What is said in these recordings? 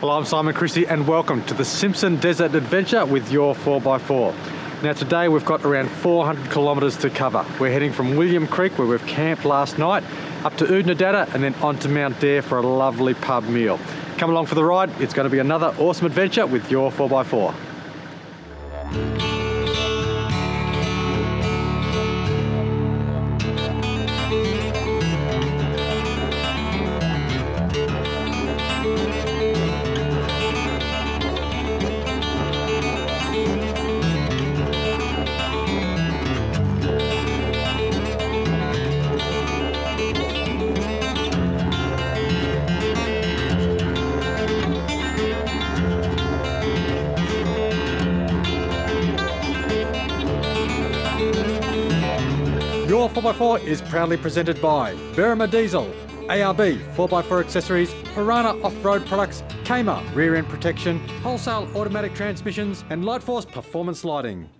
Well, I'm Simon Christie and welcome to the Simpson Desert Adventure with your 4x4. Now today we've got around 400 kilometres to cover. We're heading from William Creek, where we've camped last night, up to Oodnadatta and then onto Mount Dare for a lovely pub meal. Come along for the ride, it's going to be another awesome adventure with your 4x4. Your 4x4 is proudly presented by Berrima Diesel, ARB 4x4 accessories, Piranha off-road products, Kmart rear end protection, wholesale automatic transmissions and Lightforce performance lighting.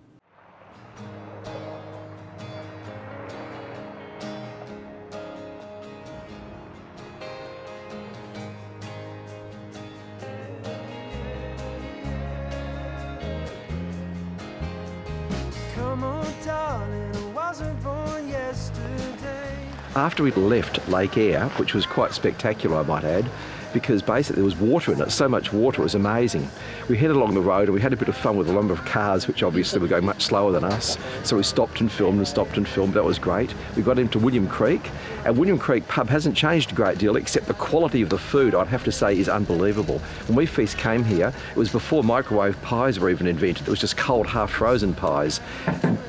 Come on, darling, I wasn't born yesterday. After we'd left Lake Eyre, which was quite spectacular I might add, because basically there was water in it, so much water, it was amazing. We headed along the road and we had a bit of fun with a number of cars which obviously were going much slower than us, so we stopped and filmed, that was great. We got into William Creek, and William Creek pub hasn't changed a great deal except the quality of the food, I'd have to say, is unbelievable. When we first came here, it was before microwave pies were even invented, it was just cold, half-frozen pies.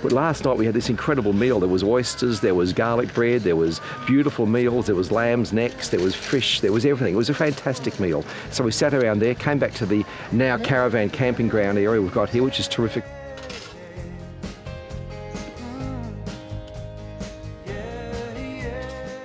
But last night we had this incredible meal. There was oysters, there was garlic bread, there was beautiful meals, there was lamb's necks, there was fish, there was everything. It was a fantastic meal. So we sat around there, came back to the now caravan camping ground area we've got here, which is terrific.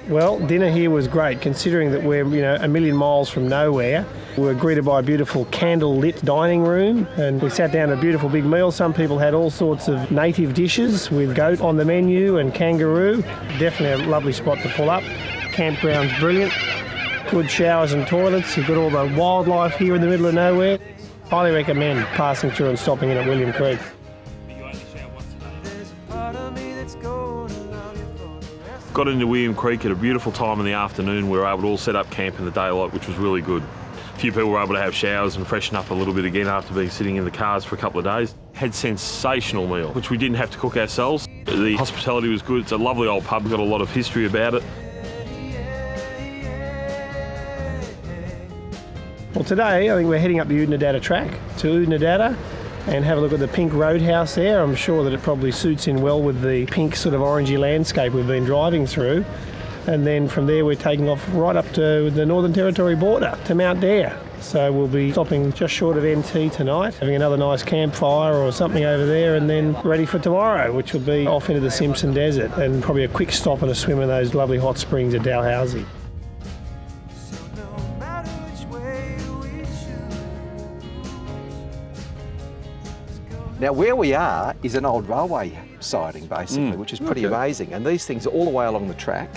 Well, dinner here was great, considering that we're, a million miles from nowhere. We were greeted by a beautiful candle-lit dining room, and we sat down at a beautiful big meal. Some people had all sorts of native dishes with goat on the menu and kangaroo. Definitely a lovely spot to pull up. Campground's brilliant. Good showers and toilets. You've got all the wildlife here in the middle of nowhere. Highly recommend passing through and stopping in at William Creek. Got into William Creek at a beautiful time in the afternoon. We were able to all set up camp in the daylight, which was really good. A few people were able to have showers and freshen up a little bit again after being sitting in the cars for a couple of days. Had sensational meal, which we didn't have to cook ourselves. The hospitality was good. It's a lovely old pub, got a lot of history about it. Well, today I think we're heading up the Oodnadatta track to Oodnadatta and have a look at the Pink Roadhouse there. I'm sure that it probably suits in well with the pink sort of orangey landscape we've been driving through. And then from there we're taking off right up to the Northern Territory border, to Mount Dare. So we'll be stopping just short of NT tonight, having another nice campfire or something over there, and then ready for tomorrow, which will be off into the Simpson Desert and probably a quick stop and a swim in those lovely hot springs at Dalhousie. Now where we are is an old railway siding basically, which is pretty amazing. And these things are all the way along the track.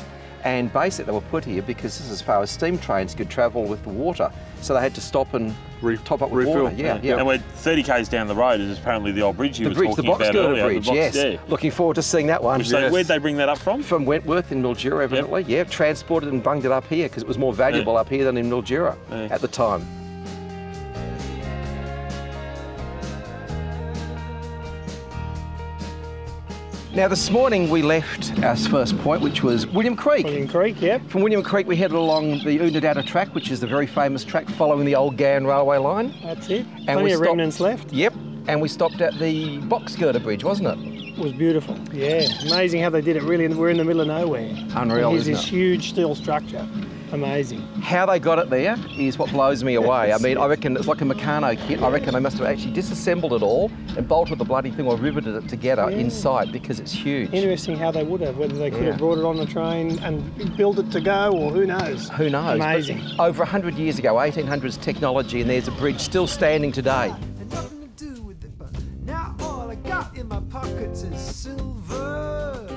And basically they were put here because this is as far as steam trains could travel with the water. So they had to stop and top up with water. Yeah. And we're 30 k's down the road is apparently the old bridge you were talking about earlier. The box girder bridge, yes. Yeah. Looking forward to seeing that one. Where'd they bring that up from? From Wentworth in Mildura, evidently. Yeah, transported and bunged it up here because it was more valuable up here than in Mildura at the time. Now this morning we left our first point, which was William Creek. William Creek, yep. From William Creek we headed along the Oodnadatta track, which is the very famous track following the Old Ghan Railway line. That's it. And Plenty of remnants left. Yep. And we stopped at the box girder bridge, wasn't it? It was beautiful, yeah. Amazing how they did it, really. We're in the middle of nowhere. Unreal, Here's this huge steel structure. Amazing. How they got it there is what blows me away. I mean, I reckon it's like a Meccano kit. I reckon they must have actually disassembled it all and bolted the bloody thing or riveted it together inside because it's huge. Interesting how they would have, whether they could have brought it on the train and built it to go, or who knows. Who knows? Amazing. But over 100 years ago, 1800s technology, and there's a bridge still standing today. Nothing to do with it, but now all I got in my pockets is silver.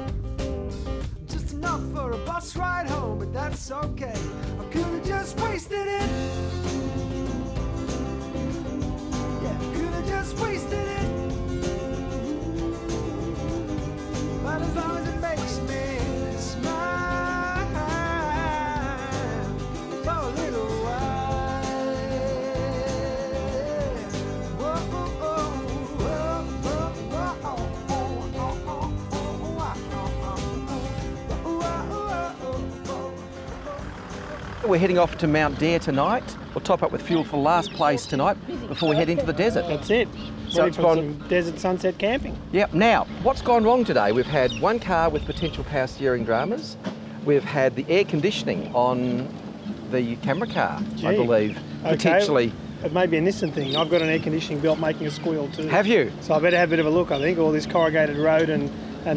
Just enough for a bus ride home, but that's okay. I could have just wasted it. We're heading off to Mount Dare tonight. We'll top up with fuel for the last place tonight before we head into the desert. That's it. So Ready it's for gone- some desert sunset camping. Yep. Now, what's gone wrong today? We've had one car with potential power steering dramas. We've had the air conditioning on the camera car, I Gee. believe, Okay. potentially. It may be a Nissan thing. I've got an air conditioning belt making a squeal too. Have you? So I better have a bit of a look. I think all this corrugated road and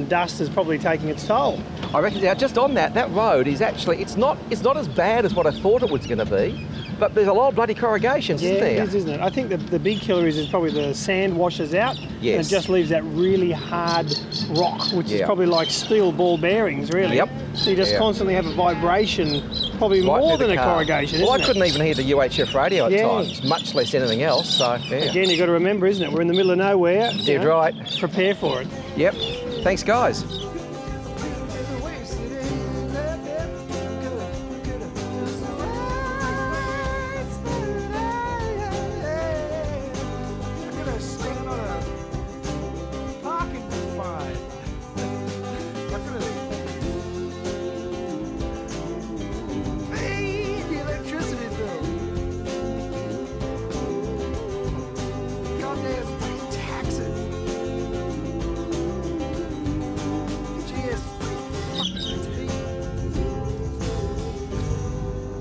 dust is probably taking its toll. I reckon now, just on that road is actually, it's not as bad as what I thought it was going to be, but there's a lot of bloody corrugations, Yeah, isn't there? it is, isn't it? I think the big killer is probably the sand washes out Yes. and it just leaves that really hard rock, which is Yeah. probably like steel ball bearings, really. Yep. So you just Yeah. constantly have a vibration, probably Right more through than the a car. corrugation, Well, I isn't it? couldn't even hear the UHF radio at Yeah. times, much less anything else, so yeah. Again, you've got to remember, isn't it? We're in the middle of nowhere. Dead right. Prepare for it. Yep. Thanks, guys.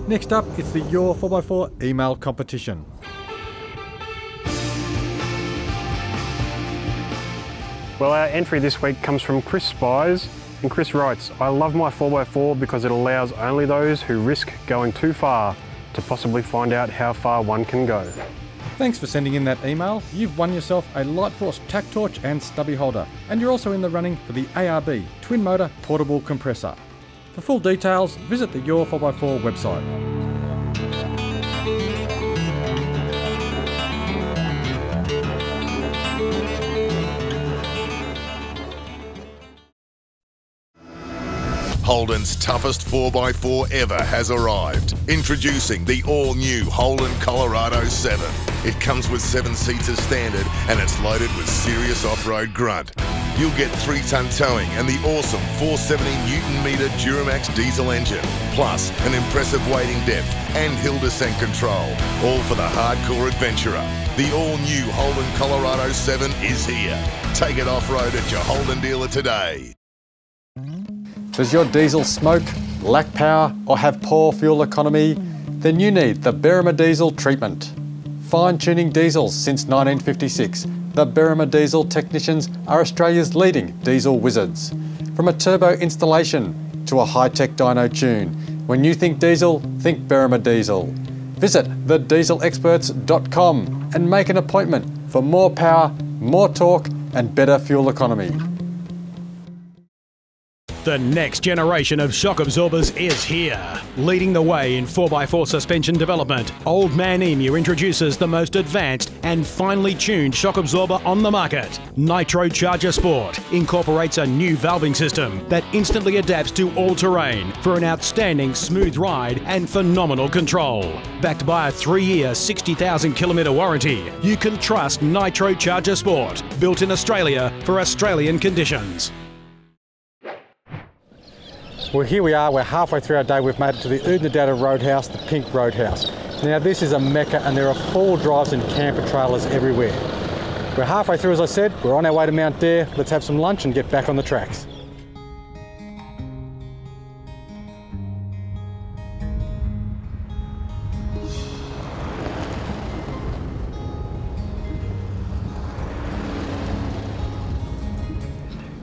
Next up, it's the Your 4x4 email competition. Well, our entry this week comes from Chris Spies, and Chris writes, I love my 4x4 because it allows only those who risk going too far to possibly find out how far one can go. Thanks for sending in that email. You've won yourself a Lightforce tack torch and stubby holder, and you're also in the running for the ARB twin motor portable compressor. For full details, visit the Your 4x4 website. Holden's toughest 4x4 ever has arrived. Introducing the all-new Holden Colorado 7. It comes with 7 seats as standard and it's loaded with serious off-road grunt. You'll get 3-ton towing and the awesome 470 Newton-metre Duramax diesel engine, plus an impressive wading depth and hill descent control, all for the hardcore adventurer. The all-new Holden Colorado 7 is here. Take it off-road at your Holden dealer today. Does your diesel smoke, lack power, or have poor fuel economy? Then you need the Berrima Diesel treatment. Fine-tuning diesels since 1956, the Berrima Diesel technicians are Australia's leading diesel wizards. From a turbo installation to a high-tech dyno tune, when you think diesel, think Berrima Diesel. Visit thedieselexperts.com and make an appointment for more power, more torque, and better fuel economy. The next generation of shock absorbers is here. Leading the way in 4x4 suspension development, Old Man Emu introduces the most advanced and finely tuned shock absorber on the market. Nitro Charger Sport incorporates a new valving system that instantly adapts to all terrain for an outstanding smooth ride and phenomenal control. Backed by a 3-year, 60,000 kilometre warranty, you can trust Nitro Charger Sport, built in Australia for Australian conditions. Well, here we are, we're halfway through our day. We've made it to the Oodnadatta Roadhouse, the Pink Roadhouse. Now this is a mecca and there are 4 drives and camper trailers everywhere. We're halfway through, as I said, we're on our way to Mount Dare. Let's have some lunch and get back on the tracks.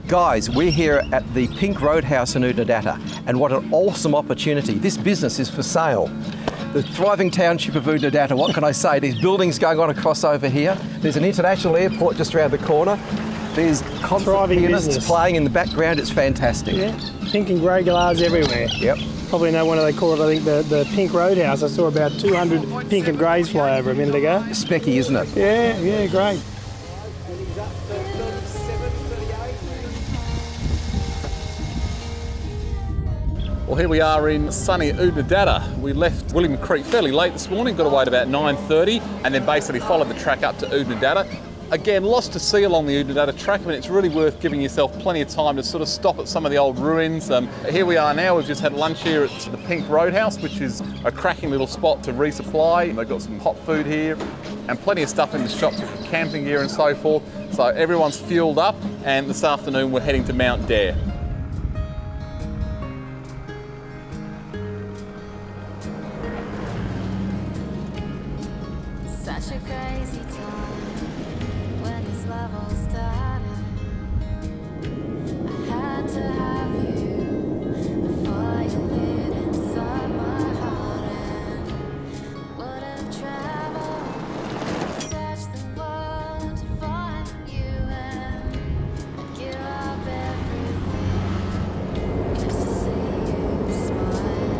Guys, we're here at the Pink Roadhouse in Oodnadatta, and what an awesome opportunity. This business is for sale. The thriving township of Oodnadatta, what can I say? There's buildings going on across over here. There's an international airport just around the corner. There's concert Thriving pianists business. playing in the background. It's fantastic. Yeah, pink and grey galahs everywhere. Yep. Probably know what they call it, I think, the Pink Roadhouse. I saw about 200 pink and greys fly over a minute ago. Specky, isn't it? Yeah, great. Well, here we are in sunny Oodnadatta. We left William Creek fairly late this morning, got away at about 9:30, and then basically followed the track up to Oodnadatta. Again, lots to see along the Oodnadatta track, but it's really worth giving yourself plenty of time to sort of stop at some of the old ruins. Here we are now, we've just had lunch here at the Pink Roadhouse, which is a cracking little spot to resupply. They've got some hot food here and plenty of stuff in the shops, camping gear and so forth. So everyone's fueled up, and this afternoon we're heading to Mount Dare. Such a crazy time when this love all started. I had to have you before you lit inside my heart, and would have traveled, searched the world to find you, and I'd give up everything just to see you smiling.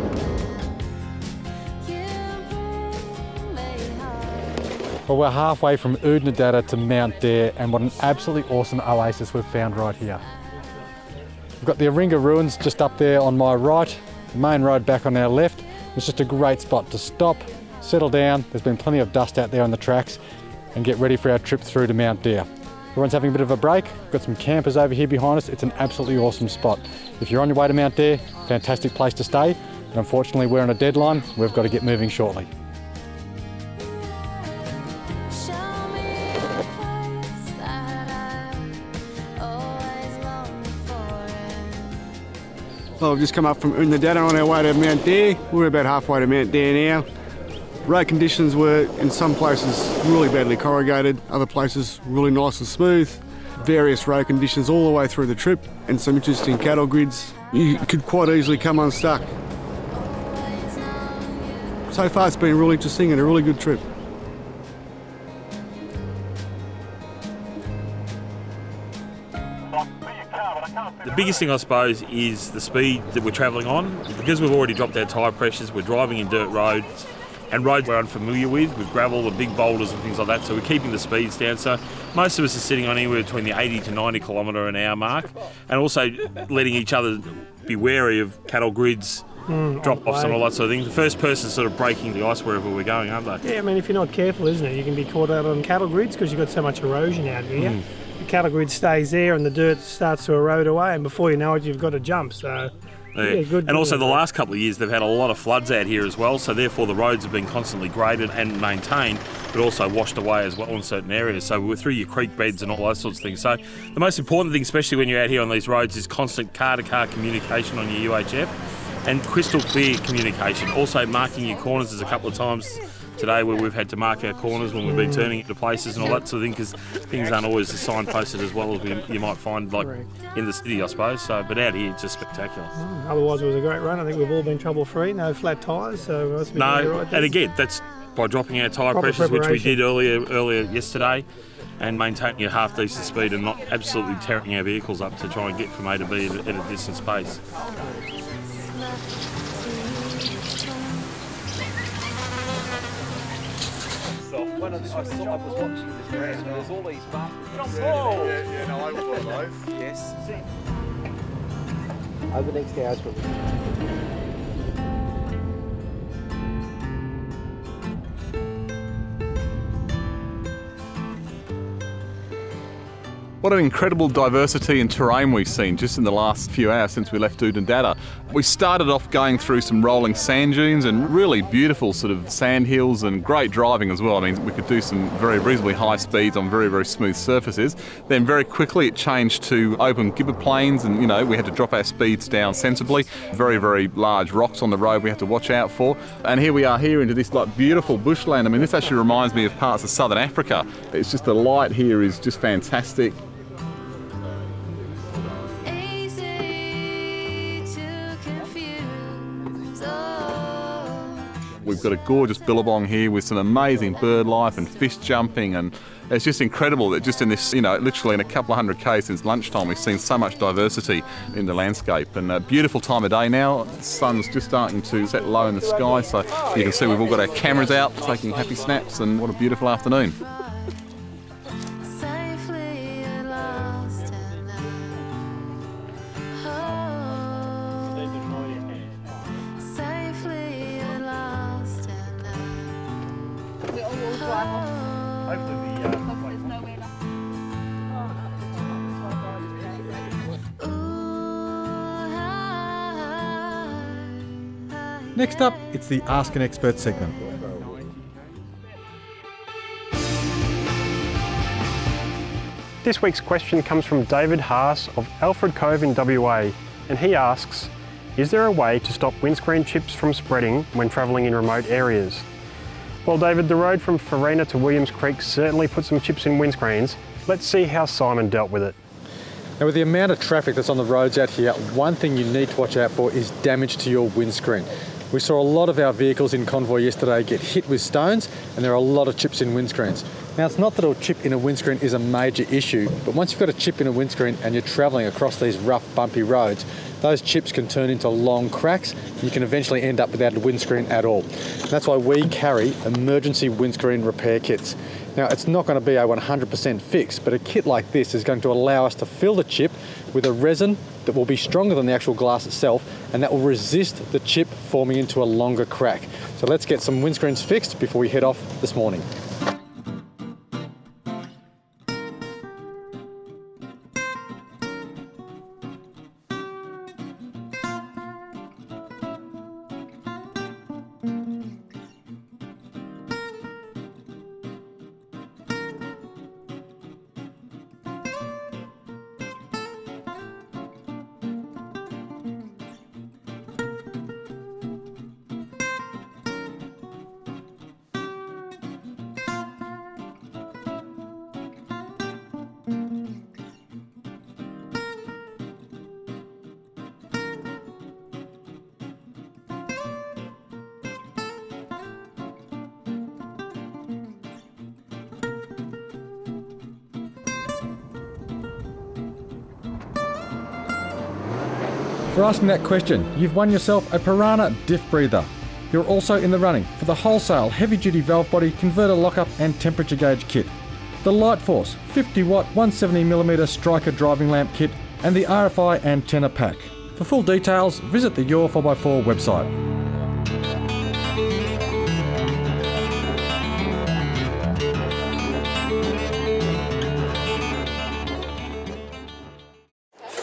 You bring me home. Well, we're halfway from Oodnadatta to Mount Dare, and what an absolutely awesome oasis we've found right here. We've got the Aringa ruins just up there on my right, the main road back on our left. It's just a great spot to stop, settle down. There's been plenty of dust out there on the tracks, and get ready for our trip through to Mount Dare. Everyone's having a bit of a break. We've got some campers over here behind us. It's an absolutely awesome spot. If you're on your way to Mount Dare, fantastic place to stay. But unfortunately, we're on a deadline. We've got to get moving shortly. Show me a place that I always longed for. Well, we've just come up from Oodnadatta on our way to Mount Dare. We're about halfway to Mount Dare now. Road conditions were in some places really badly corrugated, other places really nice and smooth. Various road conditions all the way through the trip, and some interesting cattle grids. You could quite easily come unstuck. So far it's been really interesting and a really good trip. The biggest thing, I suppose, is the speed that we're travelling on. Because we've already dropped our tyre pressures, we're driving in dirt roads, and roads we're unfamiliar with gravel and big boulders and things like that, so we're keeping the speeds down. So most of us are sitting on anywhere between the 80 to 90 kilometre an hour mark, and also letting each other be wary of cattle grids, drop-offs and all that sort of thing. The first person sort of breaking the ice wherever we're going, aren't they? Yeah, I mean, if you're not careful, isn't it? You can be caught out on cattle grids because you've got so much erosion out here. The cattle grid stays there and the dirt starts to erode away, and before you know it, you've got to jump. So, yeah, good. And also the last couple of years they've had a lot of floods out here as well, so therefore the roads have been constantly graded and maintained, but also washed away as well in certain areas. So we're through your creek beds and all those sorts of things. So the most important thing, especially when you're out here on these roads, is constant car-to-car communication on your UHF and crystal clear communication. Also marking your corners. There's a couple of times today where we've had to mark our corners when we've been turning into places and all that sort of thing, because things aren't always signposted as well as you might find like in the city, I suppose. So, but out here it's just spectacular. Otherwise it was a great run. I think we've all been trouble-free, no flat tyres, so it must be right. And again, that's by dropping our tyre pressures, which we did earlier yesterday, and maintaining a half-decent speed and not absolutely tearing our vehicles up to try and get from A to B at a distant space. I was watching this grass, and there's all these bumpers. Yeah, no, I was one of those. Yes. Over the next hours from What an incredible diversity and terrain we've seen just in the last few hours since we left Oodnadatta. We started off going through some rolling sand dunes and really beautiful sort of sand hills and great driving as well. I mean, we could do some very reasonably high speeds on very, very smooth surfaces. Then very quickly it changed to open gibber plains, and we had to drop our speeds down sensibly. Very, very large rocks on the road we had to watch out for. And here we are here into this like beautiful bushland. I mean, this actually reminds me of parts of southern Africa. It's just the light here is just fantastic. We've got a gorgeous billabong here with some amazing bird life and fish jumping, and it's just incredible that just in this, literally in a couple of 100 k's since lunchtime, we've seen so much diversity in the landscape. And a beautiful time of day now. The sun's just starting to set low in the sky, so you can see we've all got our cameras out taking happy snaps, and what a beautiful afternoon. Next up, it's the Ask an Expert segment. This week's question comes from David Haas of Alfred Cove in WA, and he asks, is there a way to stop windscreen chips from spreading when travelling in remote areas? Well, David, the road from Farina to Williams Creek certainly put some chips in windscreens. Let's see how Simon dealt with it. Now, with the amount of traffic that's on the roads out here, one thing you need to watch out for is damage to your windscreen. We saw a lot of our vehicles in convoy yesterday get hit with stones, and there are a lot of chips in windscreens. Now, it's not that a chip in a windscreen is a major issue, but once you've got a chip in a windscreen and you're travelling across these rough, bumpy roads, those chips can turn into long cracks. You can eventually end up without a windscreen at all. That's why we carry emergency windscreen repair kits. Now, it's not going to be a 100% fix, but a kit like this is going to allow us to fill the chip with a resin that will be stronger than the actual glass itself, and that will resist the chip forming into a longer crack. So let's get some windscreens fixed before we head off this morning. For asking that question, you've won yourself a Piranha diff breather. You're also in the running for the wholesale heavy-duty valve body converter lockup and temperature gauge kit, the Light Force 50-watt 170mm striker driving lamp kit, and the RFI antenna pack. For full details, visit the YOUR4X4 website.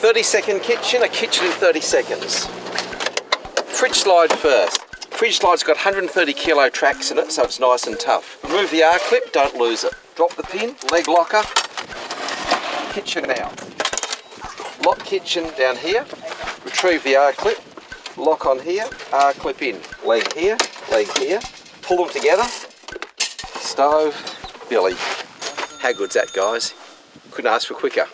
"30-second kitchen, a kitchen in 30 seconds. Fridge slide first. Fridge slide's got 130 kilo tracks in it, so it's nice and tough. Remove the R-clip, don't lose it. Drop the pin, leg locker, kitchen out. Lock kitchen down here, retrieve the R-clip, lock on here, R-clip in. Leg here, pull them together, stove, billy. How good's that, guys? Couldn't ask for quicker.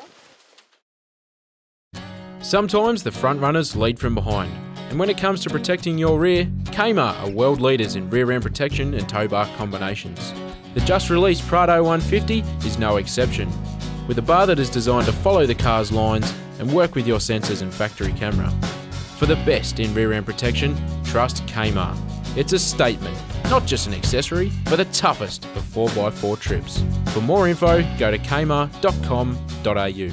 Sometimes the front runners lead from behind, and when it comes to protecting your rear, Kmart are world leaders in rear end protection and tow bar combinations. The just released Prado 150 is no exception, with a bar that is designed to follow the car's lines and work with your sensors and factory camera. For the best in rear end protection, trust Kmart. It's a statement, not just an accessory, but the toughest of 4x4 trips. For more info, go to kmart.com.au.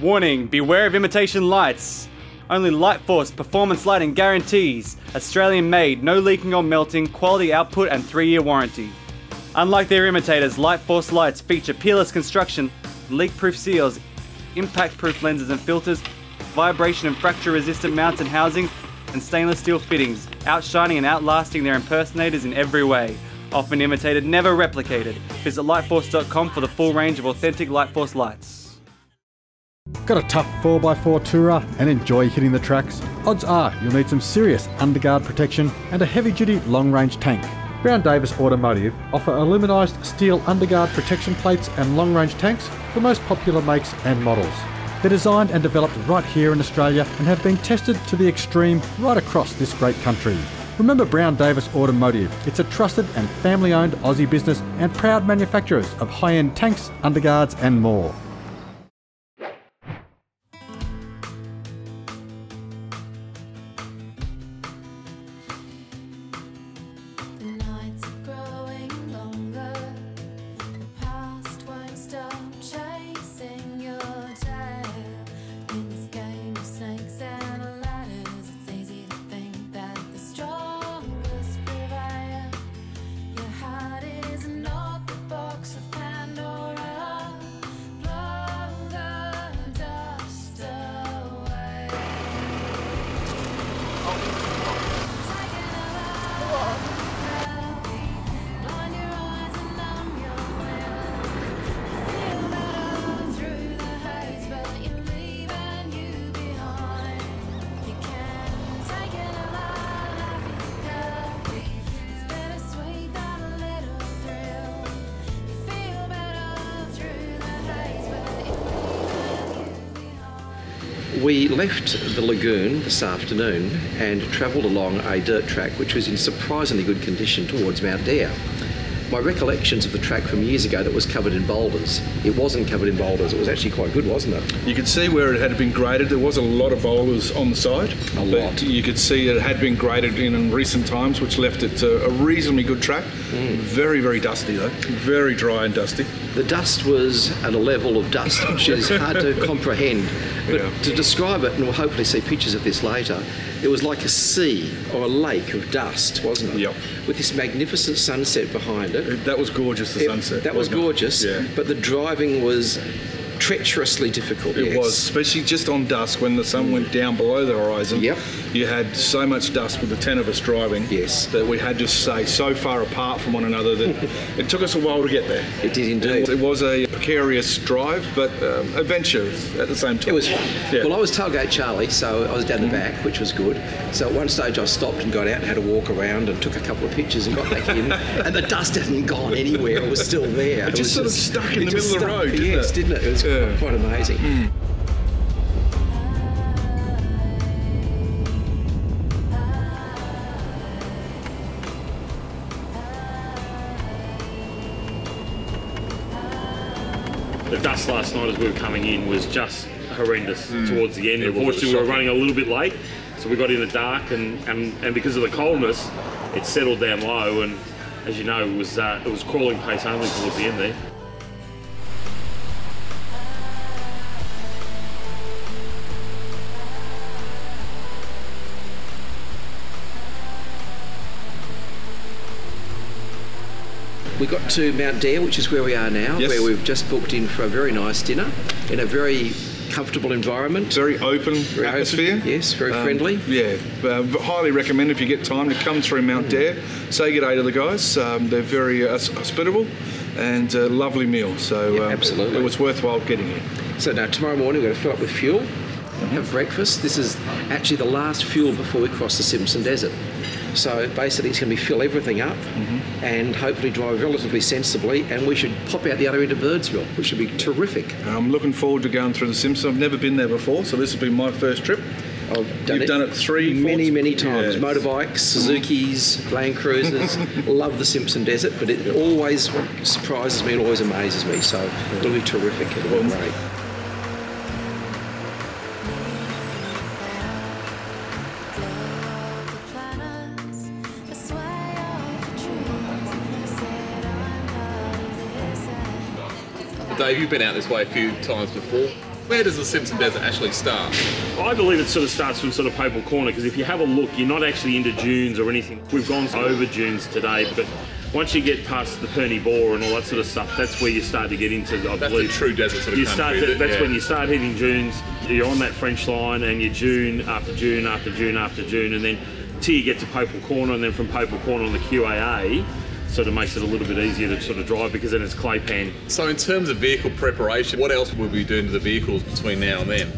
Warning, beware of imitation lights. Only Light Force performance lighting guarantees Australian made, no leaking or melting, quality output and 3-year warranty. Unlike their imitators, Light Force lights feature peerless construction, leak-proof seals, impact-proof lenses and filters, vibration and fracture resistant mounts and housing, and stainless steel fittings, outshining and outlasting their impersonators in every way. Often imitated, never replicated. Visit lightforce.com for the full range of authentic Light Force lights. Got a tough 4x4 tourer and enjoy hitting the tracks? Odds are you'll need some serious underguard protection and a heavy-duty long-range tank. Brown Davis Automotive offer aluminised steel underguard protection plates and long-range tanks for the most popular makes and models. They're designed and developed right here in Australia and have been tested to the extreme right across this great country. Remember Brown Davis Automotive. It's a trusted and family-owned Aussie business and proud manufacturers of high-end tanks, underguards and more. Your heart is not the box of Pandora. We left the lagoon this afternoon and travelled along a dirt track which was in surprisingly good condition towards Mount Dare. My recollections of the track from years ago that was covered in boulders. It wasn't covered in boulders, it was actually quite good, wasn't it? You could see where it had been graded. There was a lot of boulders on the side. A lot. You could see it had been graded in recent times, which left it a reasonably good track. Very, very dusty though. Very dry and dusty. The dust was at a level of dust which is hard to comprehend. But to describe it, and we'll hopefully see pictures of this later, it was like a sea or a lake of dust, wasn't it? Yep. With this magnificent sunset behind it. That was gorgeous, the sunset. That was gorgeous, but the driving was treacherously difficult. It was, especially just on dusk when the sun went down below the horizon. Yep. You had so much dust with the 10 of us driving that we had to stay so far apart from one another that it took us a while to get there. It did indeed. It was a precarious drive, but adventure at the same time. It was fun. Yeah. Well, I was tailgate Charlie, so I was down the back, which was good. So at one stage I stopped and got out and had a walk around and took a couple of pictures and got back in, and the dust hadn't gone anywhere. It was still there. It just sort of stuck in the middle of the road, didn't it? It was quite amazing. The dust last night as we were coming in was just horrendous towards the end. Unfortunately, we were running a little bit late, so we got in the dark, and because of the coldness, it settled down low, and as you know, it was crawling pace only towards the end there. We got to Mount Dare, which is where we are now, where we've just booked in for a very nice dinner in a very comfortable environment. Very open atmosphere. Yes, very friendly. Highly recommend if you get time to come through Mount Dare. Say good day to the guys. They're very hospitable and a lovely meal. So absolutely. It was worthwhile getting here. So now tomorrow morning we're going to fill up with fuel, have breakfast. This is actually the last fuel before we cross the Simpson Desert. So basically it's going to be fill everything up and hopefully drive relatively sensibly, and we should pop out the other end of Birdsville, which should be terrific. I'm looking forward to going through the Simpson. I've never been there before, so this will be my first trip. You've done it many times. Yeah. Motorbikes, Suzukis, Land Cruisers. Love the Simpson Desert, but it always surprises me, it always amazes me, so it'll be terrific. It'll be great. Dave, you've been out this way a few times before. Where does the Simpson Desert actually start? I believe it sort of starts from sort of Papal Corner, because if you have a look, you're not actually into dunes or anything. We've gone over dunes today, but once you get past the Perny Bore and all that sort of stuff, that's where you start to get into, I believe. That's the true desert sort of country. That's when you start hitting dunes. You're on that French line and you're dune after dune after dune after dune, and then till you get to Papal Corner, and then from Papal Corner on the QAA, sort of makes it a little bit easier to sort of drive, because then it's clay pan. So in terms of vehicle preparation, what else will we be doing to the vehicles between now and then?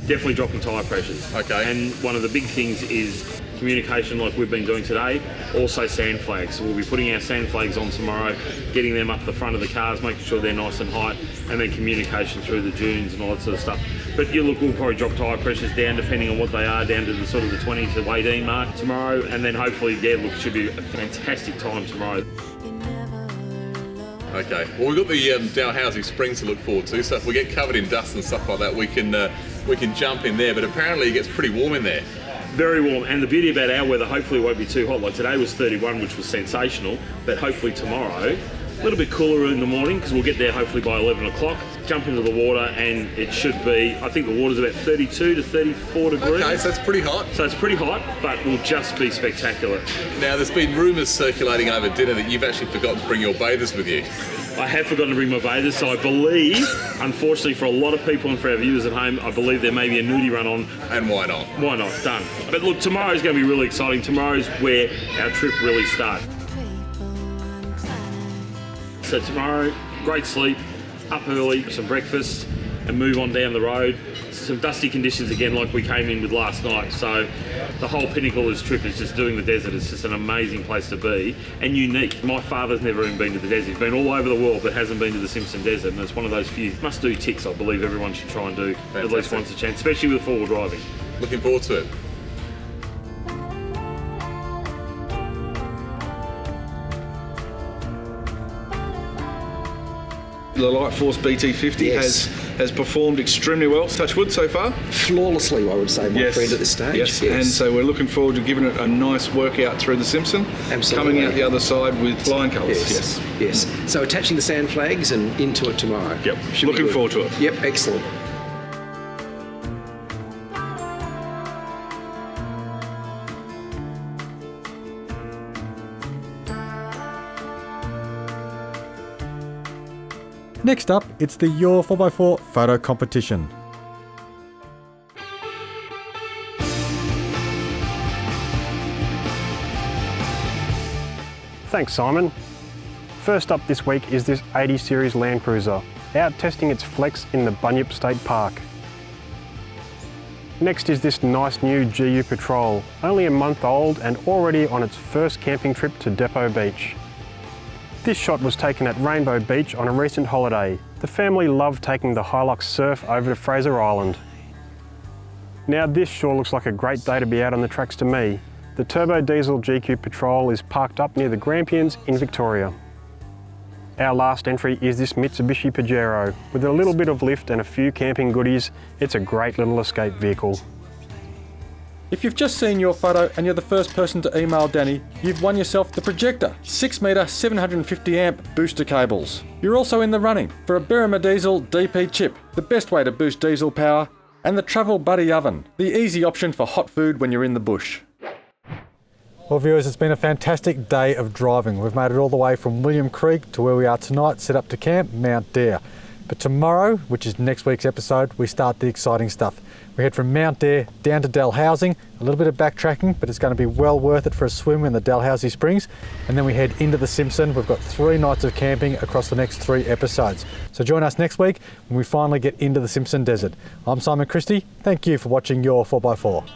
Definitely dropping tyre pressures. Okay. And one of the big things is communication, like we've been doing today. Also sand flags. So we'll be putting our sand flags on tomorrow, getting them up the front of the cars, making sure they're nice and high, and then communication through the dunes and all that sort of stuff. But we'll probably drop tyre pressures down depending on what they are, down to the sort of the 20 to 18 mark tomorrow, and then hopefully, it should be a fantastic time tomorrow. Okay, well we've got the Dalhousie Springs to look forward to, so if we get covered in dust and stuff like that, we can jump in there, but apparently it gets pretty warm in there. Very warm, and the beauty about our weather, hopefully it won't be too hot. Like today was 31, which was sensational, but hopefully tomorrow, a little bit cooler in the morning, because we'll get there hopefully by 11 o'clock, jump into the water, and it should be, I think the water's about 32 to 34 degrees. Okay, so it's pretty hot. So it's pretty hot, but will just be spectacular. Now there's been rumours circulating over dinner that you've actually forgotten to bring your bathers with you. I have forgotten to bring my bathers, so I believe, unfortunately for a lot of people and for our viewers at home, I believe there may be a nudie run on. And why not? Why not? Done. But look, tomorrow's going to be really exciting. Tomorrow's where our trip really starts. So tomorrow, great sleep, up early, some breakfast, and move on down the road. some dusty conditions again like we came in with last night. So the whole pinnacle of this trip is just doing the desert. It's just an amazing place to be and unique. My father's never even been to the desert. He's been all over the world but hasn't been to the Simpson Desert, and it's one of those few must-do ticks I believe everyone should try and do at least once a chance, especially with four-wheel driving. Looking forward to it. The Light Force BT50 has performed extremely well, touch wood so far. Flawlessly, I would say, my friend, at this stage. Yes. And so we're looking forward to giving it a nice workout through the Simpson. Absolutely. Coming out the other side with flying colours. Yes. So attaching the sand flags and into it tomorrow. Yep. Looking forward to it. Yep, excellent. Next up, it's the Your 4x4 photo competition. Thanks, Simon. First up this week is this 80 Series Land Cruiser, out testing its flex in the Bunyip State Park. Next is this nice new GU Patrol, only a month old and already on its first camping trip to Depot Beach. This shot was taken at Rainbow Beach on a recent holiday. The family loved taking the Hilux surf over to Fraser Island. Now this sure looks like a great day to be out on the tracks to me. The turbo diesel GQ Patrol is parked up near the Grampians in Victoria. Our last entry is this Mitsubishi Pajero. With a little bit of lift and a few camping goodies, it's a great little escape vehicle. If you've just seen your photo and you're the first person to email Danny, you've won yourself the Projector 6-metre 750 amp booster cables. You're also in the running for a Berrima Diesel DP chip, the best way to boost diesel power, and the Travel Buddy oven, the easy option for hot food when you're in the bush. Well viewers, it's been a fantastic day of driving. We've made it all the way from William Creek to where we are tonight, set up to camp, Mount Dare. But tomorrow, which is next week's episode, we start the exciting stuff. We head from Mount Dare down to Dalhousie, a little bit of backtracking, but it's going to be well worth it for a swim in the Dalhousie Springs. And then we head into the Simpson. We've got 3 nights of camping across the next 3 episodes. So join us next week when we finally get into the Simpson Desert. I'm Simon Christie. Thank you for watching Your 4x4.